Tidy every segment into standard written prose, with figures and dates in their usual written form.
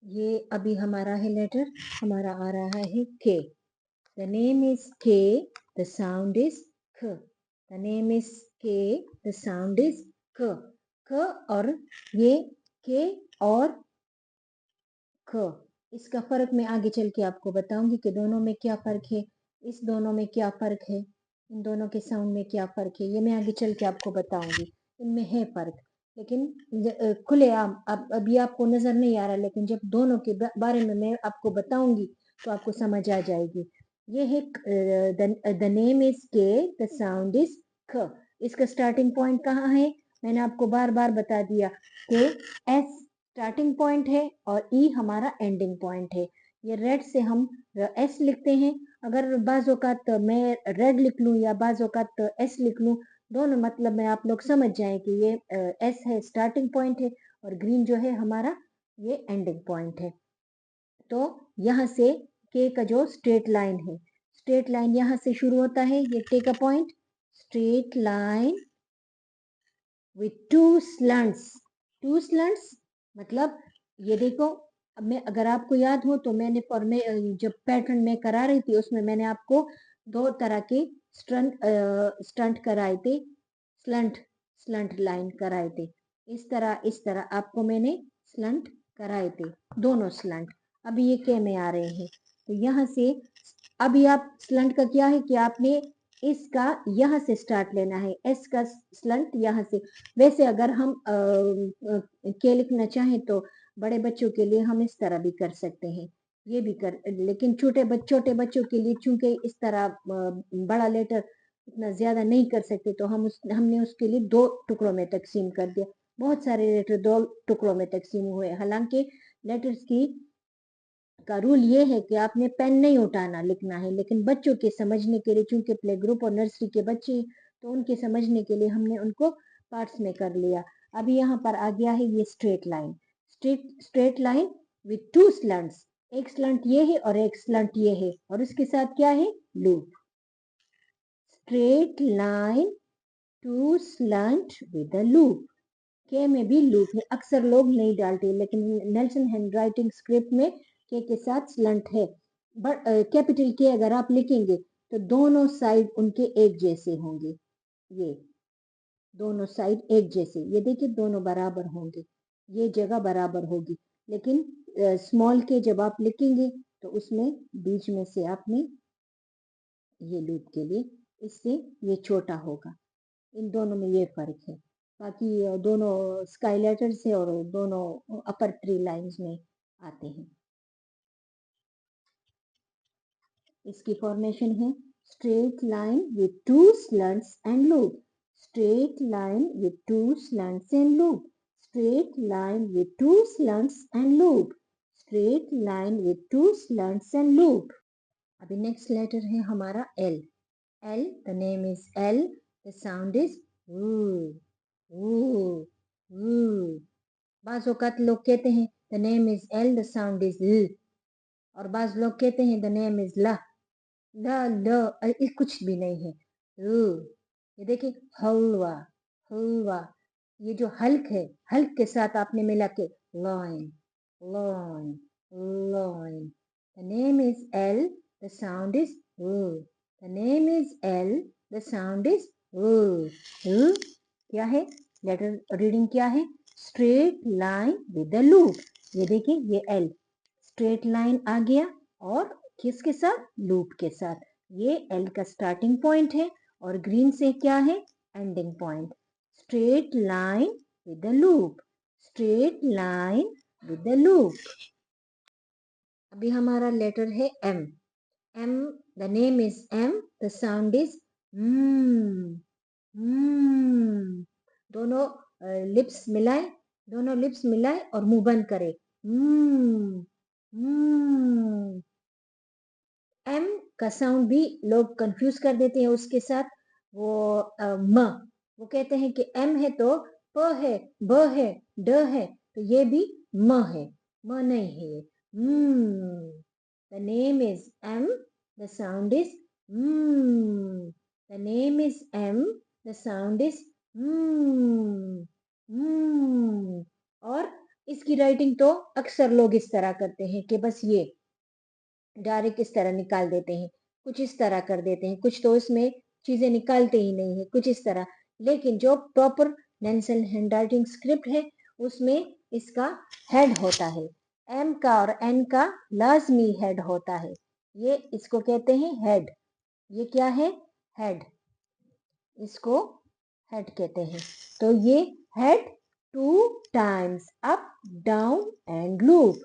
ये अभी हमारा है लेटर, हमारा आ रहा है के। द नेम इज के, द साउंड इज ख। द नेम इज के, द साउंड इज क। क और ये के और ख, इसका फर्क मैं आगे चल के आपको बताऊंगी कि दोनों में क्या फर्क है, इस दोनों में क्या फर्क है, इन दोनों के साउंड में क्या फर्क है, ये मैं आगे चल के आपको बताऊंगी। इनमें है फर्क, लेकिन खुलेआम अब अभी आपको नजर नहीं आ रहा, लेकिन जब दोनों के बारे में मैं आपको बताऊंगी तो आपको समझ आ जाएगी। ये है द नेम इज के, द साउंड इज ख। इसका स्टार्टिंग पॉइंट कहाँ है, मैंने आपको बार बार बता दिया कि एस स्टार्टिंग पॉइंट है और ई हमारा एंडिंग पॉइंट है। ये रेड से हम एस लिखते हैं, अगर बाज़ औक़ात मैं रेड लिख लूँ या बाज़ औक़ात एस लिख लूँ, दोनों मतलब में आप लोग समझ जाएं कि ये एस है स्टार्टिंग पॉइंट है और ग्रीन जो है हमारा ये एंडिंग पॉइंट है। तो यहाँ से के का जो स्ट्रेट लाइन है, स्ट्रेट लाइन यहाँ से शुरू होता है, ये take a point, straight line with two slants मतलब ये देखो। अब मैं अगर आपको याद हो तो मैंने जब पैटर्न में करा रही थी उसमें मैंने आपको दो तरह के स्टंट कराए थे, स्लंट स्लंट लाइन कराए थे। इस तरह आपको मैंने स्लंट कराए थे, दोनों स्लंट। अभी ये के में आ रहे हैं, तो यहाँ से अभी आप स्लंट का क्या है कि आपने इसका यहाँ से स्टार्ट लेना है, एस का स्लंट यहाँ से। वैसे अगर हम के लिखना चाहें तो बड़े बच्चों के लिए हम इस तरह भी कर सकते हैं, ये भी कर, लेकिन छोटे बच्चों के लिए चूंकि इस तरह बड़ा लेटर इतना ज्यादा नहीं कर सकते, तो हमने उसके लिए दो टुकड़ों में तकसीम कर दिया। बहुत सारे लेटर दो टुकड़ों में तकसीम हुए, हालांकि लेटर्स की का रूल ये है कि आपने पेन नहीं उठाना, लिखना है, लेकिन बच्चों के समझने के लिए, चूंकि प्ले ग्रुप और नर्सरी के बच्चे हैं, तो उनके समझने के लिए हमने उनको पार्ट्स में कर लिया। अभी यहाँ पर आ गया है ये straight line, straight line with two slants, एक स्लंट ये है और एक स्लंट ये है, और उसके साथ क्या है, loop. Straight line two slant with a loop, के में भी लूप है, अक्सर लोग नहीं डालते, लेकिन नेल्सन हैंडराइटिंग स्क्रिप्ट में के साथ स्लंट है। बट कैपिटल के अगर आप लिखेंगे तो दोनों साइड उनके एक जैसे होंगे, ये दोनों साइड एक जैसे, ये देखिए दोनों बराबर होंगे, ये जगह बराबर होगी। लेकिन स्मॉल के जब आप लिखेंगे तो उसमें बीच में से आपने ये लूप के लिए, इससे ये छोटा होगा। इन दोनों में ये फर्क है, बाकी दोनों स्काई लेटर्स है और दोनों अपर ट्री लाइंस में आते हैं। इसकी फॉर्मेशन है straight line with two slants and loop, straight line with two slants and loop, straight line with two slants and loop, straight line with two slants and loop. अभी next letter है हमारा L. L, the name is L, the sound is बाज औकात लोग कहते हैं the name is L, the sound is ल, और बाज लोग कहते हैं द नेम इज ला, कुछ भी नहीं है, ये देखिए हलवा, हलवा, ये जो हल्क है, हल्क के साथ आपने मिला के line, line, line. The name is L, the sound is the name is L, the sound is क्या है, लेटर रीडिंग क्या है, straight line with the loop. ये देखिए ये एल स्ट्रेट लाइन आ गया और किसके साथ, लूप के साथ। ये एल का स्टार्टिंग पॉइंट है और ग्रीन से क्या है, ending point. Straight line with the loop, straight line with the loop. अभी हमारा लेटर है M. M, the name is M, the sound is दोनों लिप्स मिलाए, दोनों लिप्स मिलाए और मुंह बंद करे। एम का साउंड भी लोग कंफ्यूज कर देते हैं उसके साथ, वो म, वो कहते हैं कि एम है तो प है, ब है, ड है, तो ये भी म है, म नहीं है ये। The name is M, the sound is the name is M, the sound is और इसकी राइटिंग तो अक्सर लोग इस तरह करते हैं कि बस ये डायरेक्ट इस तरह निकाल देते हैं, कुछ इस तरह कर देते हैं, कुछ तो इसमें चीजें निकालते ही नहीं है, कुछ इस तरह। लेकिन जो प्रॉपर नेल्सन हैंडराइटिंग स्क्रिप्ट है उसमें इसका हेड होता है, एम का और एन का लाजमी हेड होता है, ये इसको कहते हैं हेड। ये क्या है? हेड, इसको हेड कहते हैं। तो ये head 2 times up down and loop,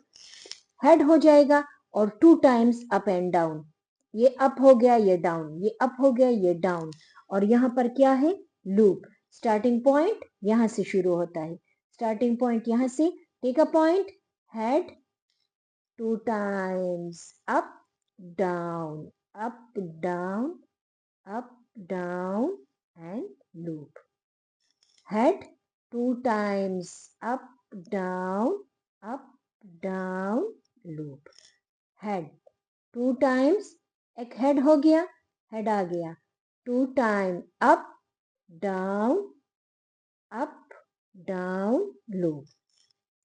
head हो जाएगा और 2 टाइम्स अप एंड डाउन। ये अप हो गया, ये डाउन, ये अप हो गया, ये डाउन। और यहाँ पर क्या है? लूप। स्टार्टिंग पॉइंट यहाँ से शुरू होता है, स्टार्टिंग पॉइंट यहाँ से, take a point, head 2 times up down, up down, up down and loop. head 2 times up down, up down, loop। head 2 times, एक head हो गया, head आ गया, 2 time up down, up down, loop।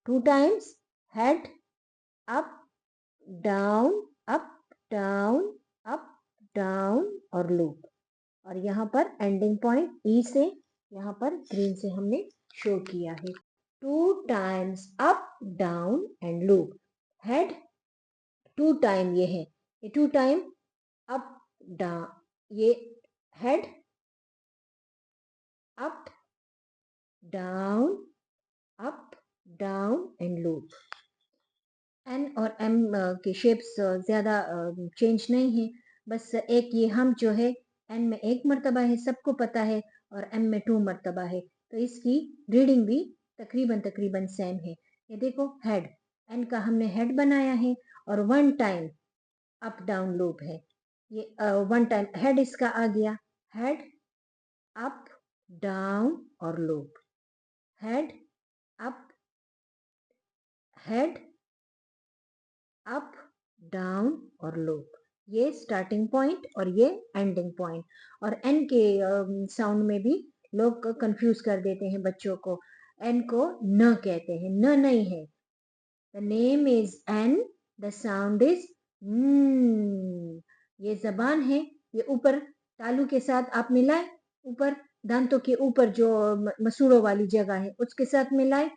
2 times head up down, up down, up down और loop। और यहाँ पर ending point ई से यहाँ पर ग्रीन से हमने शो किया है। 2 times up down and loop. Head 2 time ये है, ये 2 टाइम अप डाउन, ये head up down, up down and loop. N और एम के शेप्स ज्यादा चेंज नहीं है, बस एक ये हम जो है एन में 1 मरतबा है, सबको पता है, और एम में 2 मरतबा है, तो इसकी रीडिंग भी तकरीबन तकरीबन सेम है। ये देखो हेड, एन का हमने हेड बनाया है और 1 टाइम अप डाउन लूप है। ये 1 टाइम हेड इसका आ गया, हेड अप डाउन और loop, head up, head up down और लूप। ये स्टार्टिंग पॉइंट और ये एंडिंग पॉइंट। और एन के साउंड में भी लोग कंफ्यूज कर देते हैं बच्चों को, एन को न कहते हैं, न नहीं है। The name is an, the sound is ये जबान है, ये ऊपर तालू के साथ आप मिलाए, ऊपर दांतों के ऊपर जो मसूड़ों वाली जगह है उसके साथ मिलाए,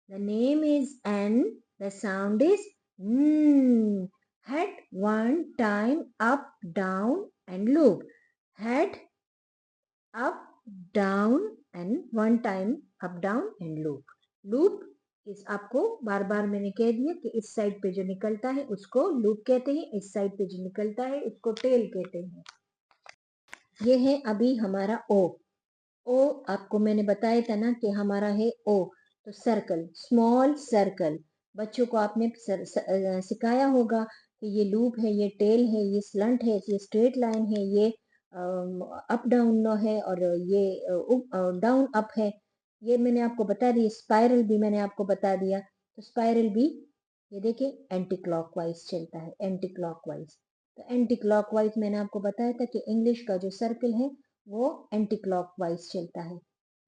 The name is N. The sound is N. Head 1 time up, down and loop. Head up, down and 1 time up, down and loop. Loop इस आपको बार बार मैंने कह दिया कि इस साइड पे जो निकलता है उसको लूप कहते हैं, इस साइड पे जो निकलता है उसको टेल कहते हैं। ये है अभी हमारा ओ। ओ आपको मैंने बताया था ना कि हमारा है ओ, तो सर्कल, स्मॉल सर्कल। बच्चों को आपने सिखाया होगा कि ये लूप है, ये टेल है, ये स्लंट है, ये स्ट्रेट लाइन है, ये अप डाउन है, और ये डाउन अप है। ये मैंने आपको बता दिया। स्पाइरल भी मैंने आपको बता दिया। तो स्पाइरल भी ये देखिए एंटी क्लॉकवाइज चलता है, एंटी क्लॉकवाइज। तो एंटी क्लॉकवाइज मैंने आपको बताया था कि इंग्लिश का जो सर्कल है वो एंटी क्लॉकवाइज चलता है,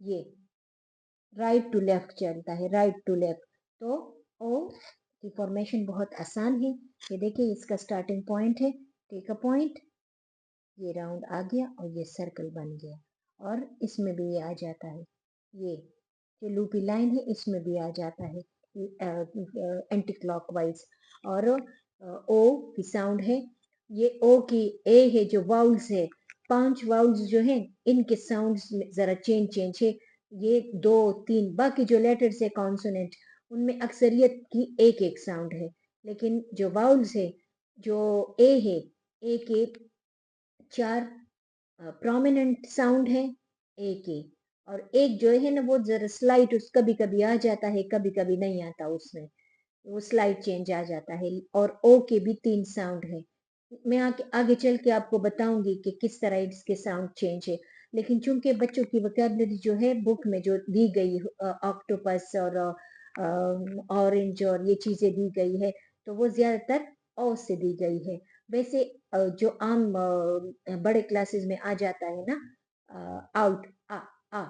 ये राइट टू लेफ्ट चलता है, राइट टू लेफ्ट। तो ओ की फॉर्मेशन बहुत आसान है। ये देखिए इसका स्टार्टिंग पॉइंट है, टेक अ पॉइंट, ये राउंड आ गया और ये सर्कल बन गया, और इसमें भी ये आ जाता है, ये जो लूपी लाइन है इसमें भी आ जाता है एंटी क्लॉकवाइज। और ओ की साउंड है, ये ओ की ए है जो वाउल्स है, 5 वाउल्स जो है इनके साउंड्स में जरा चेंज है। ये 2 3 बाकी जो लेटर्स है कॉन्सोनेंट, उनमें अक्सरियत की एक एक साउंड है, लेकिन जो वाउल्स है, जो ए है, ए के 4 प्रोमिनेंट साउंड है ए के, और एक जो है ना वो जरा स्लाइट उस कभी कभी आ जाता है, कभी कभी नहीं आता, उसमें वो स्लाइड चेंज आ जाता है। और ओ के भी 3 साउंड है। मैं आगे चल के आपको बताऊंगी कि किस तरह इसके साउंड चेंज है। लेकिन चूंकि बच्चों की वोकैबुलरी जो है बुक में जो दी गई, ऑक्टोपस और ऑरेंज और ये चीजें दी गई है, तो वो ज्यादातर ओ से दी गई है। वैसे जो आम बड़े क्लासेस में आ जाता है ना, आउट, आ आ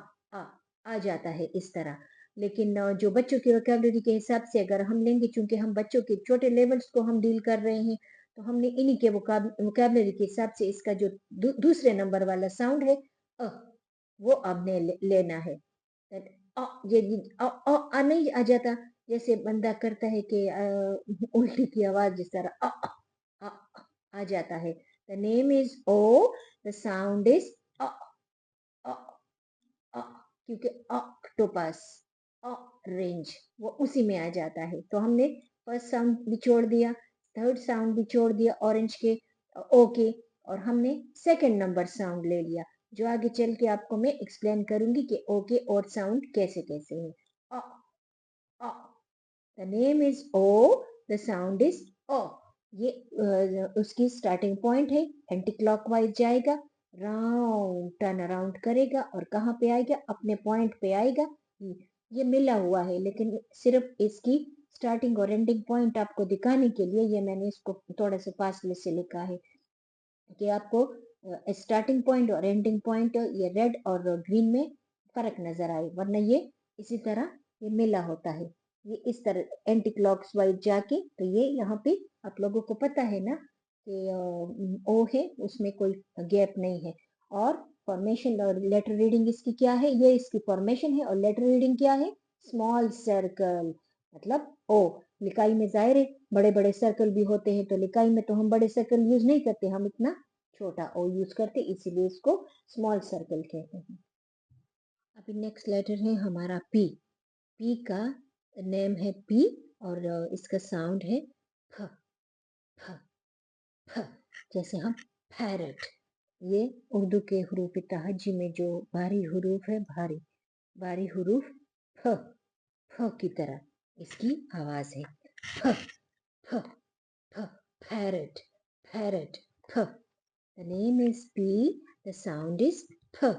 आ जाता है इस तरह। लेकिन जो बच्चों की वोकैबुलरी के हिसाब से अगर हम लेंगे, चूंकि हम बच्चों के छोटे लेवल्स को हम डील कर रहे हैं, तो हमने इन्हीं के वोकैबुलरी के हिसाब से इसका जो दूसरे नंबर वाला साउंड है अ, वो आपने लेना है। ये आ नहीं आ जाता, जैसे बंदा करता है कि उल्टी की आवाज जिस तरह अ, आ जाता है। The name is O, the sound is अ, अ, अ, क्योंकि ऑक्टोपस ऑरेंज वो उसी में आ जाता है। तो हमने फर्स्ट साउंड भी छोड़ दिया, थर्ड साउंड भी छोड़ दिया ऑरेंज के, ओ के, और हमने सेकंड नंबर साउंड ले लिया, जो आगे चल के आपको मैं एक्सप्लेन करूंगी कि ओ के और साउंड कैसे कैसे है। अ, अ, the name is O, the sound is O. ये उसकी स्टार्टिंग पॉइंट है, एंटी क्लॉकवाइज जाएगा, राउंड टर्न अराउंड करेगा और कहाँ पे आएगा, अपने पॉइंट पे आएगा। ये मिला हुआ है, लेकिन सिर्फ इसकी स्टार्टिंग और एंडिंग पॉइंट आपको दिखाने के लिए ये मैंने इसको थोड़ा सा फासले से लिखा है, कि आपको स्टार्टिंग पॉइंट और एंडिंग पॉइंट ये रेड और ग्रीन में फर्क नजर आए, वरना ये इसी तरह ये मिला होता है। ये इस तरह एंटी क्लॉक वाइज जाके, तो ये यहाँ पे आप लोगों को पता है ना कि ओ है, उसमें कोई गैप नहीं है। और फॉर्मेशन और लेटर रीडिंग इसकी क्या है, ये इसकी फॉर्मेशन है, और लेटर रीडिंग क्या है, स्मॉल सर्कल, मतलब ओ। लिखाई में जाहिर है बड़े बड़े सर्कल भी होते हैं, तो लिखाई में तो हम बड़े सर्कल यूज नहीं करते, हम इतना छोटा ओ यूज करते, इसीलिए इसको स्मॉल सर्कल कहते हैं। अभी नेक्स्ट लेटर है हमारा पी। पी का नेम है पी, और इसका साउंड है फ फ फ, जैसे हम पैरट। ये उर्दू के हरूफ तहज्जी में जो भारी हरूफ है, भारी भारी हरूफ फ फ की तरह इसकी आवाज है। फ फ फ, parrot, parrot, फ। The name is P, the sound is फ।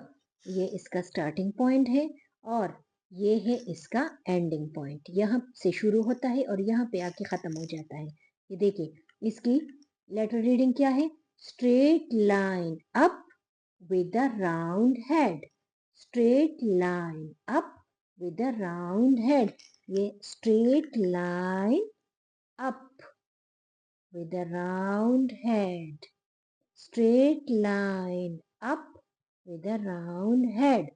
ये इसका स्टार्टिंग पॉइंट है, और ये है इसका एंडिंग पॉइंट। यहाँ से शुरू होता है और यहाँ पे आके खत्म हो जाता है। ये देखिए इसकी लेटर रीडिंग क्या है, straight line up with a round head, straight line up with a round head। ये straight line up with a round head, straight line up with a round head।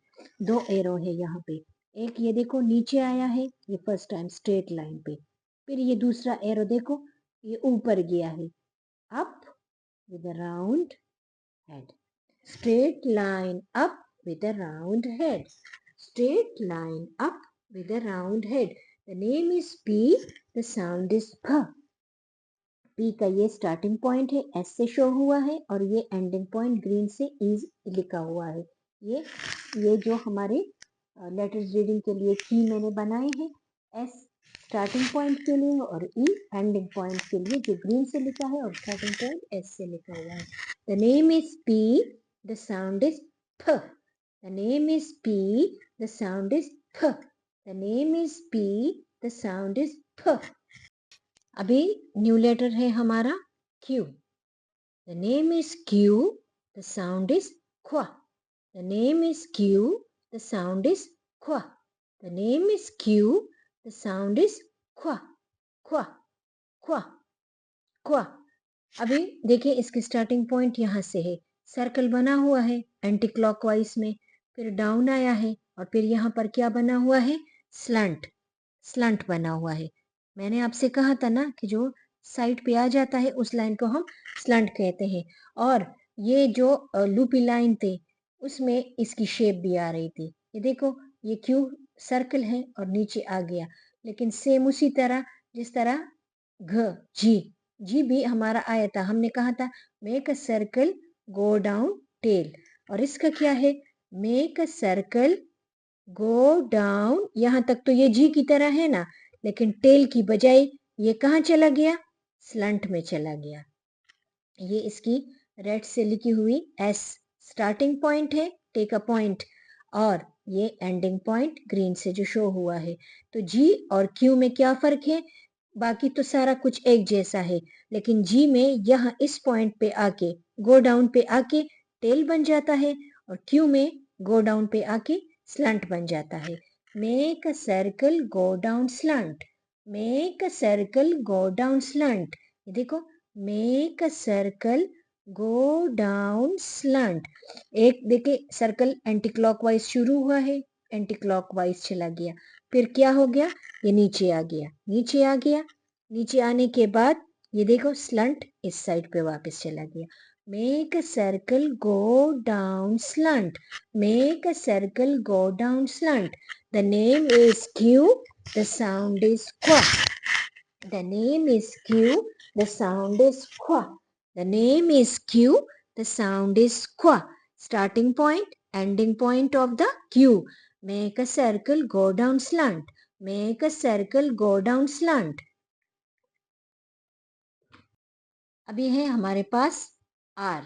दो एरो है यहाँ पे, एक ये देखो नीचे आया है, ये फर्स्ट टाइम स्ट्रेट लाइन पे, फिर ये दूसरा एरो देखो ये ऊपर गया है, up with a round head, straight line up with a round head, straight line up with a round head। The name is P, the sound is P। P का ये स्टार्टिंग पॉइंट है, S से show हुआ है, और ये ending point green से is लिखा हुआ है। ये जो हमारे लेटर्स रीडिंग के लिए की मैंने बनाए हैं, एस स्टार्टिंग पॉइंट के लिए और ई एंडिंग पॉइंट के लिए, जो ग्रीन से लिखा है, और स्टार्टिंग पॉइंट एस से लिखा हुआ है। The name is P, the sound is फ। The name is P, the sound is फ। The name is P, the sound is फ। अभी न्यू लेटर है हमारा Q. The name is Q, the sound is ख्वा। The name is Q, the sound is ख्वा। The name is Q, the sound is ख्वा ख्वा ख्वा ख्वा। अभी देखिए इसकी स्टार्टिंग पॉइंट यहाँ से है, सर्कल बना हुआ है एंटी क्लॉकवाइज में, फिर डाउन आया है, और फिर यहाँ पर क्या बना हुआ है, स्लंट, स्लंट बना हुआ है। मैंने आपसे कहा था ना कि जो साइड पे आ जाता है उस लाइन को हम स्लंट कहते हैं। और ये जो लूपी लाइन थे उसमें इसकी शेप भी आ रही थी। ये देखो ये क्यू सर्कल है और नीचे आ गया, लेकिन सेम उसी तरह जिस तरह घ जी, जी भी हमारा आया था, हमने कहा था make a circle go down tail, और इसका क्या है, make a circle go down. यहां तक तो ये जी की तरह है ना, लेकिन टेल की बजाय ये कहाँ चला गया, स्लंट में चला गया। ये इसकी रेड से लिखी हुई एस स्टार्टिंग पॉइंट है, टेक अ पॉइंट, और ये एंडिंग पॉइंट ग्रीन से जो शो हुआ है। तो जी और क्यू में क्या फर्क है, बाकी तो सारा कुछ एक जैसा है, लेकिन जी में यहाँ इस पॉइंट पे आके, गो डाउन पे आके टेल बन जाता है, और क्यू में गो डाउन पे आके स्लंट बन जाता है। Make a circle go down slant, make a circle go down slant. ये देखो, make a circle go down slant. एक देखिए सर्कल एंटी क्लॉकवाइज शुरू हुआ है, एंटी क्लॉकवाइज चला गया, फिर क्या हो गया, ये नीचे आ गया, नीचे आ गया, नीचे आने के बाद ये देखो स्लंट इस साइड पे वापस चला गया। Make a circle go down slant, make a circle go down slant. The name is Q, the sound is क्वा, the name is Q, the sound is क्वा, the name is Q, the sound is क्वा। Starting point, ending point of the Q. Make a circle, go down slant. Make a circle, go down slant. अभी है हमारे पास R.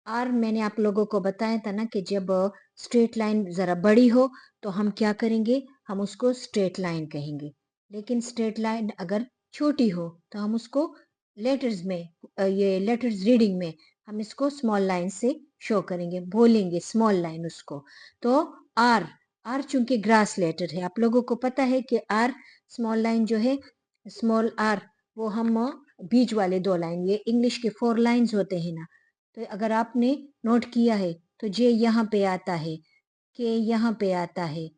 R मैंने आप लोगों को बताया था ना कि जब स्ट्रेट लाइन जरा बड़ी हो तो हम क्या करेंगे, हम उसको स्ट्रेट लाइन कहेंगे। लेकिन स्ट्रेट लाइन अगर छोटी हो तो हम उसको लेटर्स में, ये लेटर्स रीडिंग में हम इसको स्मॉल लाइन से शो करेंगे, बोलेंगे स्मॉल लाइन उसको। तो आर, आर चूंकि ग्रास लेटर है, आप लोगों को पता है कि आर स्मॉल लाइन जो है, स्मॉल आर, वो हम बीच वाले दो लाइन, ये इंग्लिश के 4 लाइंस होते हैं ना, तो अगर आपने नोट किया है तो जे यहाँ पे आता है, के यहाँ पे आता है,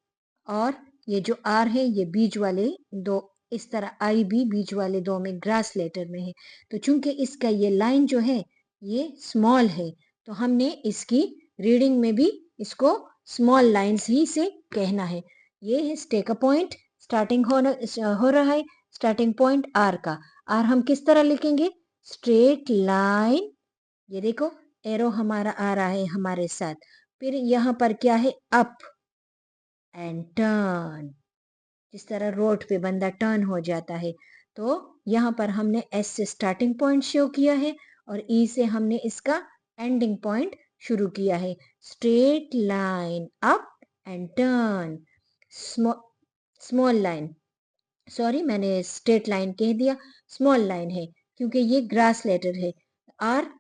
और ये जो आर है ये बीच वाले दो, इस तरह आई भी बीच वाले दो में ग्रास लेटर में है। तो चूंकि इसका ये लाइन जो है ये स्मॉल है, तो हमने इसकी रीडिंग में भी इसको स्मॉल लाइंस ही से कहना है। ये है टेक अ पॉइंट, स्टार्टिंग हो रहा है, स्टार्टिंग पॉइंट आर का। आर हम किस तरह लिखेंगे, स्ट्रेट लाइन, ये देखो एरो हमारा आ रहा है हमारे साथ, फिर यहाँ पर क्या है, अप एंड टर्न, जिस तरह रोड पे बंदा टर्न हो जाता है। तो यहाँ पर हमने एस से स्टार्टिंग पॉइंट शो किया है और ई से हमने इसका एंडिंग पॉइंट शुरू किया है। Straight line up and turn, small line, sorry मैंने स्ट्रेट लाइन कह दिया, स्मॉल लाइन है क्योंकि ये ग्रास लेटर है। आर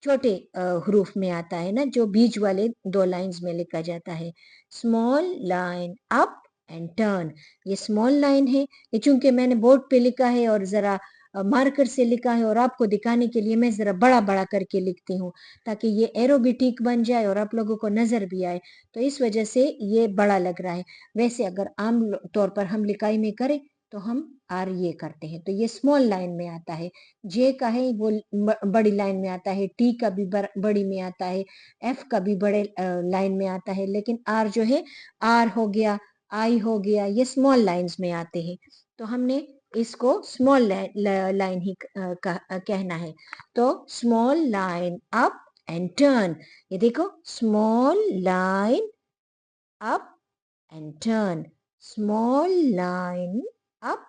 छोटे हरूफ में आता है ना, जो बीच वाले दो लाइंस में लिखा जाता है। Small line up and turn, ये स्मॉल लाइन है, ये चूंकि मैंने बोर्ड पे लिखा है और जरा मार्कर से लिखा है और आपको दिखाने के लिए मैं जरा बड़ा बड़ा करके लिखती हूँ ताकि ये एरो भी ठीक बन जाए और आप लोगों को नजर भी आए, तो इस वजह से ये बड़ा लग रहा है। वैसे अगर आम तौर पर हम लिखाई में करें तो हम आर ये करते हैं, तो ये स्मॉल लाइन में आता है। जे का है वो बड़ी लाइन में आता है, टी का भी बड़ी में आता है, एफ का भी बड़े लाइन में आता है, लेकिन आर जो है, आर हो गया, आई हो गया, ये स्मॉल लाइंस में आते हैं। तो हमने इसको स्मॉल लाइन ही कहना है। तो small line up and turn, ये देखो small line up and turn, small line up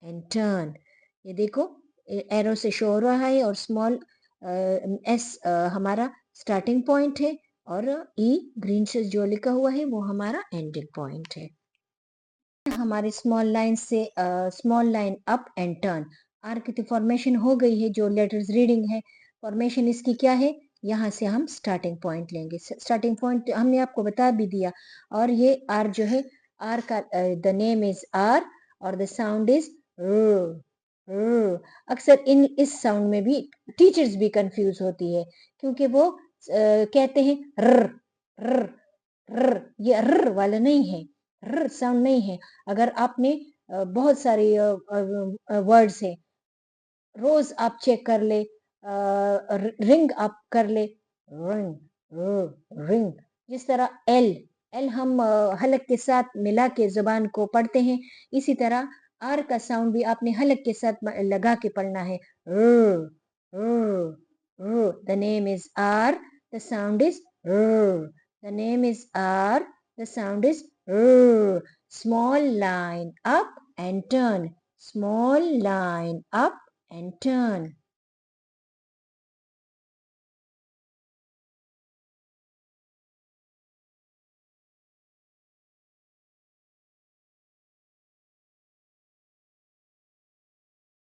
and turn। ये देखो एरो से शो हो रहा है और स्मॉल एस हमारा स्टार्टिंग पॉइंट है और ई ग्रीन से जो लिखा हुआ है वो हमारा एंडिंग पॉइंट है। हमारे स्मॉल लाइन से small line up and turn, R की फॉर्मेशन हो गई है, जो लेटर्स रीडिंग है फॉर्मेशन इसकी क्या है, यहाँ से हम स्टार्टिंग पॉइंट लेंगे, स्टार्टिंग पॉइंट हमने आपको बता भी दिया। और ये आर जो है, आर का द नेम इज आर और द साउंड इज अक्सर इन इस साउंड में भी टीचर्स भी कंफ्यूज होती है क्योंकि वो कहते हैं र र र, ये र वाला नहीं है, र साउंड नहीं है। अगर आपने बहुत सारे वर्ड्स है, रोज आप चेक कर ले, रिंग आप कर ले, रिंग रिंग, जिस तरह एल, एल हम हलक के साथ मिला के जुबान को पढ़ते हैं, इसी तरह आर का साउंड भी आपने हलक के साथ लगा के पढ़ना है। The name is R, the sound is the name is R, the sound is small line up and turn, small line up and turn।